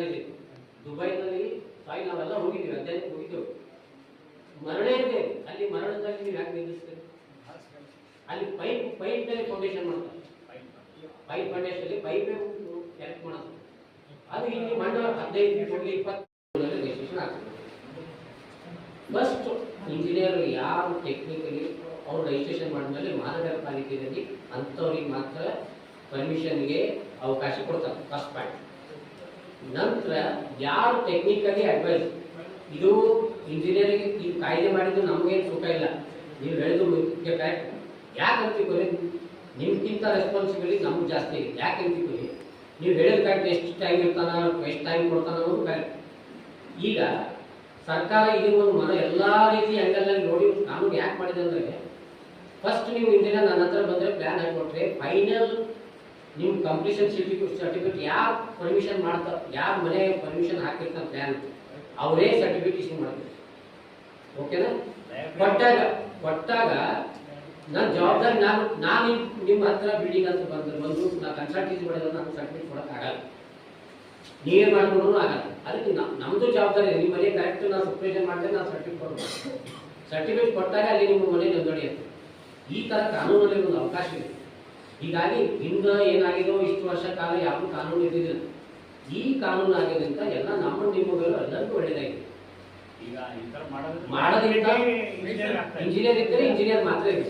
ಇದೆ. ದುಬೈನಲ್ಲಿ ಸಾಯಿ ನಾವೆಲ್ಲ ಹೋಗಿದ್ದೀವಿ, ಅಧ್ಯಯನಕ್ಕೆ ಹೋಗಿದ್ದೇವೆ. ಮರಳೇ ಇದೆ ಅಲ್ಲಿ. ಮರಳದಲ್ಲಿ ನೀವು ಯಾಕೆ ನಿಲ್ಲಿಸ್ತೀರಿ? ಅಲ್ಲಿ ಪೈಪ್ ಮೇಲೆ ಫೌಂಡೇಶನ್ ಮಾಡ್ತಾರೆ. ಪೈಪ್ ಫೌಂಡೇಶನ್ ಪೈಪ್ ಕರೆಕ್ಟ್ ಮಾಡೋದು. ಅದು ಇಲ್ಲಿ ಮಣ್ಣು 15 20 ರಿಜಿಸ್ಟ್ರೇಷನ್ ಆಗ್ತದೆ. ಫಸ್ಟ್ ಇಂಜಿನಿಯರ್ ಯಾರು ಟೆಕ್ನಿಕಲಿ ಅವ್ರು ರಿಜಿಸ್ಟ್ರೇಷನ್ ಮಾಡಿದ್ಮೇಲೆ ಮಹಾನಗರ ಪಾಲಿಕೆಯಲ್ಲಿ ಅಂಥವ್ರಿಗೆ ಮಾತ್ರ ಪರ್ಮಿಷನ್ಗೆ ಅವಕಾಶ ಕೊಡ್ತಾರೆ. First point. ನಂತರ ಯಾರು ಟೆಕ್ನಿಕಲಿ ಅಡ್ವೈಸ್, ಇದು ಇಂಜಿನಿಯರಿಂಗ್ ಈ ಕಾಯ್ದೆ ಮಾಡಿದ್ದು ನಮಗೇನು ಸುಖ ಇಲ್ಲ, ನೀವು ಹೇಳಿದ್ರು ಕರೆಕ್ಟ್. ಯಾಕೆ ಅಂತಿಕೊಳ್ಳಿ, ನಿಮ್ಗಿಂತ ರೆಸ್ಪಾನ್ಸಿಬಿಲಿಟಿ ನಮ್ಗೆ ಜಾಸ್ತಿ ಇದೆ. ಯಾಕೆ ಅಂತಿಕೊಳ್ಳಿ, ನೀವು ಹೇಳಿದ ಕರೆಕ್ಟ್ ಎಷ್ಟು ಟೈಮ್ ಇರ್ತಾನ, ಎಷ್ಟು ಟೈಮ್ ಕೊಡ್ತಾನ ಅನ್ನೋದು ಕರೆಕ್ಟ್. ಈಗ ಸರ್ಕಾರ ಇದನ್ನು ಎಲ್ಲ ರೀತಿ ಆ್ಯಂಗಲ್ನಲ್ಲಿ ನೋಡಿ ಕಾನೂನು ಯಾಕೆ ಮಾಡಿದೆ ಅಂದರೆ, ಫಸ್ಟ್ ನೀವು ಇಂಜಿನಿಯರ್ ನನ್ನ ಹತ್ರ ಬಂದರೆ ಪ್ಲ್ಯಾನ್ ಹಾಕಿಕೊಟ್ರೆ ಫೈನಲ್ ನಿಮ್ಮ ಕಂಪ್ಲೀಷನ್ ಸರ್ಟಿಫಿಕೇಟ್ ಯಾರು ಪರ್ಮಿಷನ್ ಮಾಡ್ತಾರೆ, ಯಾರು ಮನೆ ಪರ್ಮಿಷನ್ ಹಾಕಿರ್ತಾರೆ ಪ್ಲ್ಯಾನ್, ಅವರೇ ಸರ್ಟಿಫಿಕೇಟ್ ಇಶ್ಯೂ ಮಾಡ್ತಾರೆ. ಓಕೆನಾ? ಕೊಟ್ಟಾಗ ನನ್ನ ಜವಾಬ್ದಾರಿ ನಾನು ನಿಮ್ಮ ಹತ್ರ ಬಿಲ್ಡಿಂಗ್ ಅಂತ ಬಂದು ನಾನು ಕನ್ಸಲ್ಟೆನ್ಸಿ ಮಾಡಿದ್ರೆ ನಾನು ಸರ್ಟಿಫಿಕೇಟ್ ಕೊಡೋಕ್ಕಾಗಲ್ಲ, ನೀವೇನು ಮಾಡ್ಕೊಂಡ್ರೂ ಆಗಲ್ಲ. ಅದಕ್ಕೆ ನಮ್ಮದು ಜವಾಬ್ದಾರಿ. ನಿಮ್ಮ ಮನೆ ಕರೆಕ್ಟ್ ನಾನು ಸೂಪರ್ವಿಷನ್ ಮಾಡಿದ್ರೆ ನಾನು ಸರ್ಟಿಫಿಕೇಟ್ ಕೊಡ್ಬೋದು. ಸರ್ಟಿಫಿಕೇಟ್ ಕೊಟ್ಟಾಗ ಅಲ್ಲಿ ನಿಮ್ಮ ಮನೆ ನೋಂದಣಿ ಅಂತ. ಈ ಥರ ಕಾನೂನಲ್ಲಿ ಒಂದು ಅವಕಾಶ ಇದೆ. ಹೀಗಾಗಿ ಹಿಂದೆ ಏನಾಗಿದೋ ಇಷ್ಟು ವರ್ಷ ಕಾಲ ಯಾವ ಕಾನೂನು ಇದ್ದಿದ್ದಿಲ್ಲ. ಈ ಕಾನೂನು ಆಗಿದ್ದರಿಂದ ಎಲ್ಲ ನಮ್ಮ ನಿಮ್ಮಗಳು ಎಲ್ಲರಿಗೂ ಒಳ್ಳೆಯದಾಗಿದೆ. ಈಗ ಈ ಥರ ಮಾಡೋದ್ರಿಂದ ಇಂಜಿನಿಯರ್ ಇದ್ದರೆ ಇಂಜಿನಿಯರ್ ಮಾತ್ರ ಇದೆ.